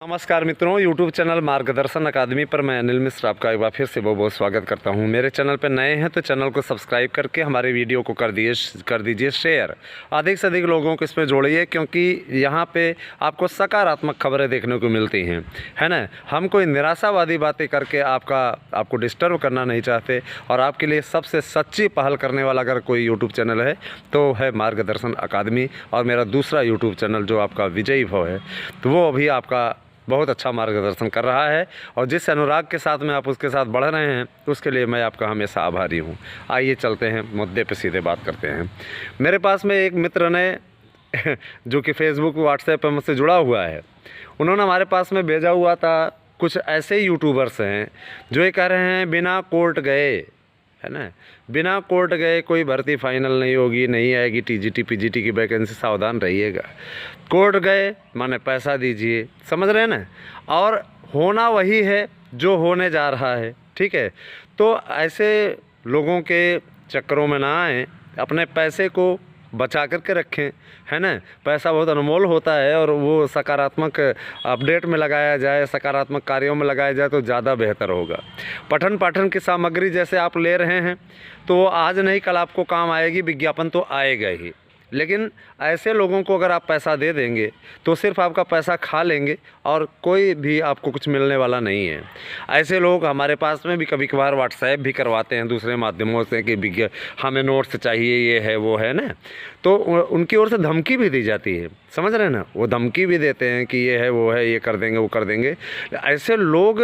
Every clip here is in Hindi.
नमस्कार मित्रों, YouTube चैनल मार्गदर्शन अकादमी पर मैं अनिल मिश्र आपका एक बार फिर से बहुत बहुत स्वागत करता हूं। मेरे चैनल पर नए हैं तो चैनल को सब्सक्राइब करके हमारे वीडियो को कर दीजिए शेयर। अधिक से अधिक लोगों को इसमें जोड़िए, क्योंकि यहां पे आपको सकारात्मक खबरें देखने को मिलती हैं, है ना। हम कोई निराशावादी बातें करके आपको डिस्टर्ब करना नहीं चाहते। और आपके लिए सबसे सच्ची पहल करने वाला अगर कोई यूट्यूब चैनल है तो है मार्गदर्शन अकादमी। और मेरा दूसरा यूट्यूब चैनल जो आपका विजयी भव है, तो वो अभी आपका बहुत अच्छा मार्गदर्शन कर रहा है। और जिस अनुराग के साथ में आप उसके साथ बढ़ रहे हैं, उसके लिए मैं आपका हमेशा आभारी हूँ। आइए चलते हैं मुद्दे पे, सीधे बात करते हैं। मेरे पास में एक मित्र ने जो कि फेसबुक व्हाट्सएप पर मुझसे जुड़ा हुआ है, उन्होंने हमारे पास में भेजा हुआ था। कुछ ऐसे यूट्यूबर्स हैं जो ये कह रहे हैं बिना कोर्ट गए, है ना, बिना कोर्ट गए कोई भर्ती फाइनल नहीं होगी, नहीं आएगी टीजीटी पीजीटी की वैकेंसी, सावधान रहिएगा। कोर्ट गए माने पैसा दीजिए, समझ रहे हैं ना। और होना वही है जो होने जा रहा है, ठीक है। तो ऐसे लोगों के चक्करों में ना आएँ, अपने पैसे को बचा करके रखें, है ना। पैसा बहुत अनमोल होता है और वो सकारात्मक अपडेट में लगाया जाए, सकारात्मक कार्यों में लगाया जाए तो ज़्यादा बेहतर होगा। पठन पाठन की सामग्री जैसे आप ले रहे हैं तो वो आज नहीं कल आपको काम आएगी, विज्ञापन तो आएगा ही। लेकिन ऐसे लोगों को अगर आप पैसा दे देंगे तो सिर्फ आपका पैसा खा लेंगे और कोई भी आपको कुछ मिलने वाला नहीं है। ऐसे लोग हमारे पास में भी कभी कभार व्हाट्सएप भी करवाते हैं दूसरे माध्यमों से कि हमें नोट्स चाहिए, ये है वो है ना। तो उनकी ओर से धमकी भी दी जाती है, समझ रहे हैं ना। वो धमकी भी देते हैं कि ये है वो है, ये कर देंगे वो कर देंगे। ऐसे लोग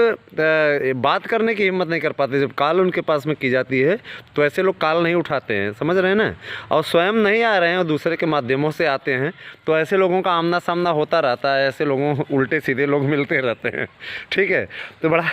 बात करने की हिम्मत नहीं कर पाते। जब कॉल उनके पास में की जाती है तो ऐसे लोग कॉल नहीं उठाते हैं, समझ रहे हैं ना। और स्वयं नहीं आ रहे हैं और दूसरे के माध्यमों से आते हैं, तो ऐसे लोगों का आमना सामना होता रहता है। ऐसे लोगों उल्टे सीधे लोग मिलते रहते हैं, ठीक है। तो बड़ा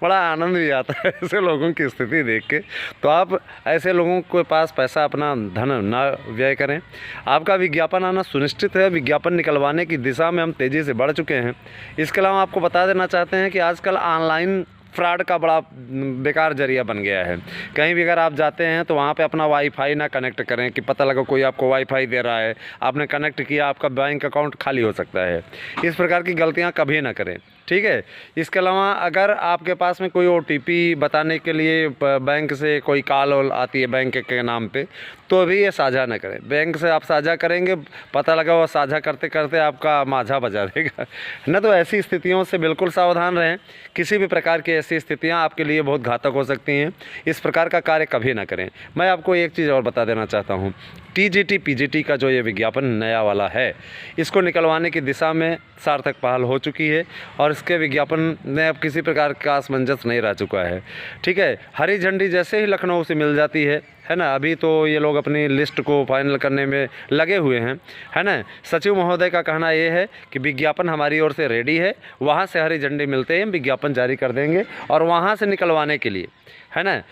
बड़ा आनंद भी आता है ऐसे लोगों की स्थिति देख के। तो आप ऐसे लोगों के पास पैसा, अपना धन ना व्यय करें। आपका विज्ञापन आना सुनिश्चित है। विज्ञापन निकलवाने की दिशा में हम तेज़ी से बढ़ चुके हैं। इसके अलावा आपको बता देना चाहते हैं कि आजकल ऑनलाइन फ्रॉड का बड़ा बेकार जरिया बन गया है। कहीं भी अगर आप जाते हैं तो वहाँ पे अपना वाईफाई ना कनेक्ट करें कि पता लगा कोई आपको वाईफाई दे रहा है, आपने कनेक्ट किया, आपका बैंक अकाउंट खाली हो सकता है। इस प्रकार की गलतियाँ कभी ना करें, ठीक है। इसके अलावा अगर आपके पास में कोई ओटीपी बताने के लिए बैंक से कोई कॉल आती है बैंक के नाम पे, तो भी ये साझा न करें। बैंक से आप साझा करेंगे, पता लगा वो साझा करते करते आपका माझा बजा देगा ना। तो ऐसी स्थितियों से बिल्कुल सावधान रहें। किसी भी प्रकार की ऐसी स्थितियां आपके लिए बहुत घातक हो सकती हैं। इस प्रकार का कार्य कभी ना करें। मैं आपको एक चीज़ और बता देना चाहता हूँ, टीजीटी पीजीटी का जो ये विज्ञापन नया वाला है, इसको निकलवाने की दिशा में सार्थक पहल हो चुकी है और इसके विज्ञापन में अब किसी प्रकार का असमंजस नहीं रह चुका है, ठीक है। हरी झंडी जैसे ही लखनऊ से मिल जाती है ना। अभी तो ये लोग अपनी लिस्ट को फाइनल करने में लगे हुए हैं, है ना। सचिव महोदय का कहना ये है कि विज्ञापन हमारी ओर से रेडी है, वहाँ से हरी झंडी मिलते ही हम विज्ञापन जारी कर देंगे। और वहाँ से निकलवाने के लिए, है ना,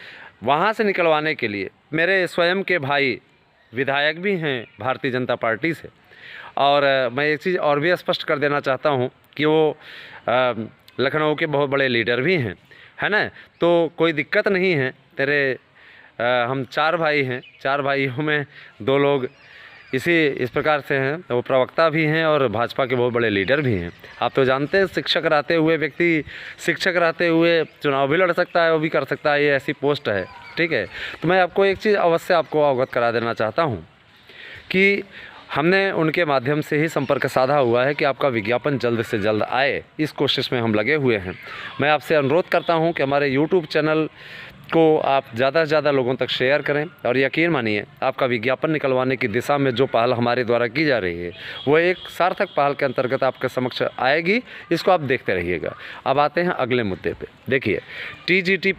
वहाँ से निकलवाने के लिए मेरे स्वयं के भाई विधायक भी हैं भारतीय जनता पार्टी से। और मैं एक चीज़ और भी स्पष्ट कर देना चाहता हूँ कि वो लखनऊ के बहुत बड़े लीडर भी हैं, है ना। तो कोई दिक्कत नहीं है। हम 4 भाई हैं, 4 भाइयों में 2 लोग इस प्रकार से हैं, वो प्रवक्ता भी हैं और भाजपा के बहुत बड़े लीडर भी हैं। आप तो जानते हैं, शिक्षक रहते हुए व्यक्ति शिक्षक रहते हुए चुनाव भी लड़ सकता है, वो भी कर सकता है, ये ऐसी पोस्ट है, ठीक है। तो मैं आपको एक चीज़ अवश्य आपको अवगत करा देना चाहता हूँ कि हमने उनके माध्यम से ही संपर्क साधा हुआ है कि आपका विज्ञापन जल्द से जल्द आए। इस कोशिश में हम लगे हुए हैं। मैं आपसे अनुरोध करता हूं कि हमारे यूट्यूब चैनल को आप ज़्यादा से ज़्यादा लोगों तक शेयर करें। और यकीन मानिए, आपका विज्ञापन निकलवाने की दिशा में जो पहल हमारे द्वारा की जा रही है वो एक सार्थक पहल के अंतर्गत आपके समक्ष आएगी। इसको आप देखते रहिएगा। अब आते हैं अगले मुद्दे पे। देखिए, टीजीटी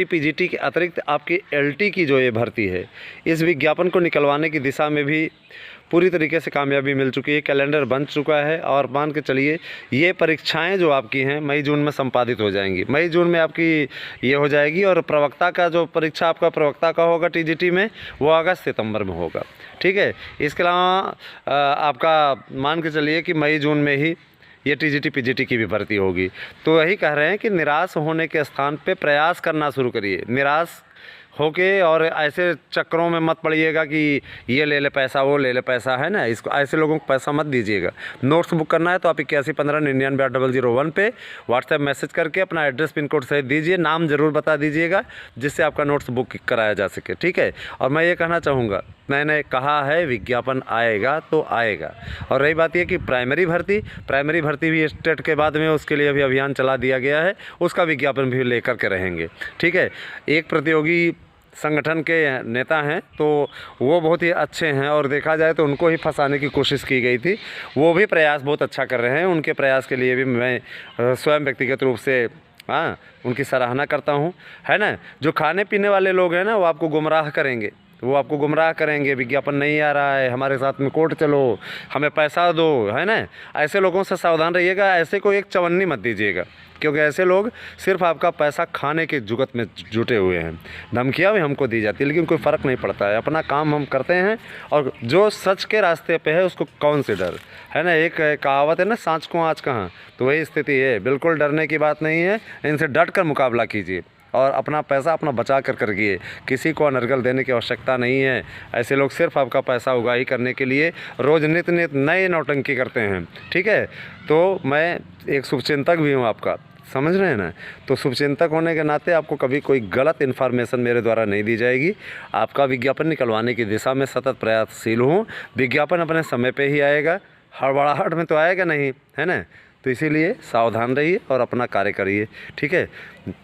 पीजीटी के अतिरिक्त आपकी एलटी की जो ये भर्ती है, इस विज्ञापन को निकलवाने की दिशा में भी पूरी तरीके से कामयाबी मिल चुकी है। कैलेंडर बन चुका है और मान के चलिए ये परीक्षाएं जो आपकी हैं मई जून में संपादित हो जाएंगी। मई जून में आपकी ये हो जाएगी। और प्रवक्ता का जो परीक्षा आपका प्रवक्ता का होगा टीजीटी में, वो अगस्त सितंबर में होगा, ठीक है। इसके अलावा आपका मान के चलिए कि मई जून में ही ये टीजीटी पीजीटी की भी भर्ती होगी। तो यही कह रहे हैं कि निराश होने के स्थान पे प्रयास करना शुरू करिए। निराश होके और ऐसे चक्करों में मत पड़िएगा कि ये ले ले पैसा, वो ले ले पैसा, है ना। इसको ऐसे लोगों को पैसा मत दीजिएगा। नोट्स बुक करना है तो आप 8115998001 पे व्हाट्सएप मैसेज करके अपना एड्रेस पिन कोड सहित दीजिए, नाम ज़रूर बता दीजिएगा जिससे आपका नोट्स बुक कराया जा सके, ठीक है। और मैं ये कहना चाहूँगा, मैंने कहा है विज्ञापन आएगा तो आएगा। और रही बात ये कि प्राइमरी भर्ती भी स्टेट के बाद में उसके लिए अभी अभियान चला दिया गया है, उसका विज्ञापन भी लेकर के रहेंगे, ठीक है। एक प्रतियोगी संगठन के नेता हैं तो वो बहुत ही अच्छे हैं और देखा जाए तो उनको ही फंसाने की कोशिश की गई थी। वो भी प्रयास बहुत अच्छा कर रहे हैं, उनके प्रयास के लिए भी मैं स्वयं व्यक्तिगत रूप से उनकी सराहना करता हूँ, है ना। जो खाने पीने वाले लोग हैं ना, वो आपको गुमराह करेंगे, विज्ञापन नहीं आ रहा है, हमारे साथ में कोर्ट चलो, हमें पैसा दो, है ना। ऐसे लोगों से सावधान रहिएगा, ऐसे को एक चवन्नी मत दीजिएगा, क्योंकि ऐसे लोग सिर्फ आपका पैसा खाने के जुगत में जुटे हुए हैं। धमकियाँ भी हमको दी जाती है लेकिन कोई फ़र्क नहीं पड़ता है, अपना काम हम करते हैं और जो सच के रास्ते पे है उसको कौन से डर, है ना। एक कहावत है ना, सांच को आँच कहाँ, तो वही स्थिति है। बिल्कुल डरने की बात नहीं है, इनसे डट कर मुकाबला कीजिए और अपना पैसा अपना बचा कर करिए, किसी को अनर्गल देने की आवश्यकता नहीं है। ऐसे लोग सिर्फ आपका पैसा उगाही करने के लिए रोज़ नित नए नौटंकी करते हैं, ठीक है। तो मैं एक शुभचिंतक भी हूँ आपका, समझ रहे हैं ना। तो शुभचिंतक होने के नाते आपको कभी कोई गलत इन्फॉर्मेशन मेरे द्वारा नहीं दी जाएगी। आपका विज्ञापन निकलवाने की दिशा में सतत प्रयासशील हूँ। विज्ञापन अपने समय पे ही आएगा, हड़बड़ाहट में तो आएगा नहीं, है ना। तो इसीलिए सावधान रहिए और अपना कार्य करिए, ठीक है।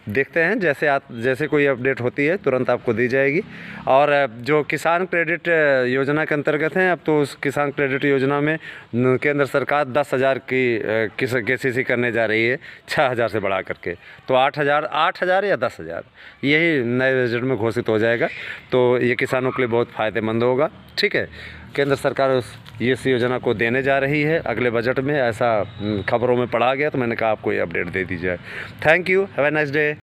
देखते हैं जैसे कोई अपडेट होती है तुरंत आपको दी जाएगी। और जो किसान क्रेडिट योजना के अंतर्गत हैं, अब तो उस किसान क्रेडिट योजना में केंद्र सरकार 10,000 की KCC करने जा रही है, 6,000 से बढ़ा करके। तो 8,000 या 10,000 यही नए बजट में घोषित हो जाएगा। तो ये किसानों के लिए बहुत फ़ायदेमंद होगा, ठीक है। केंद्र सरकार इस योजना को देने जा रही है अगले बजट में, ऐसा खबरों में पढ़ा गया तो मैंने कहा आपको ये अपडेट दे दी जाए। Thank you, have a nice day.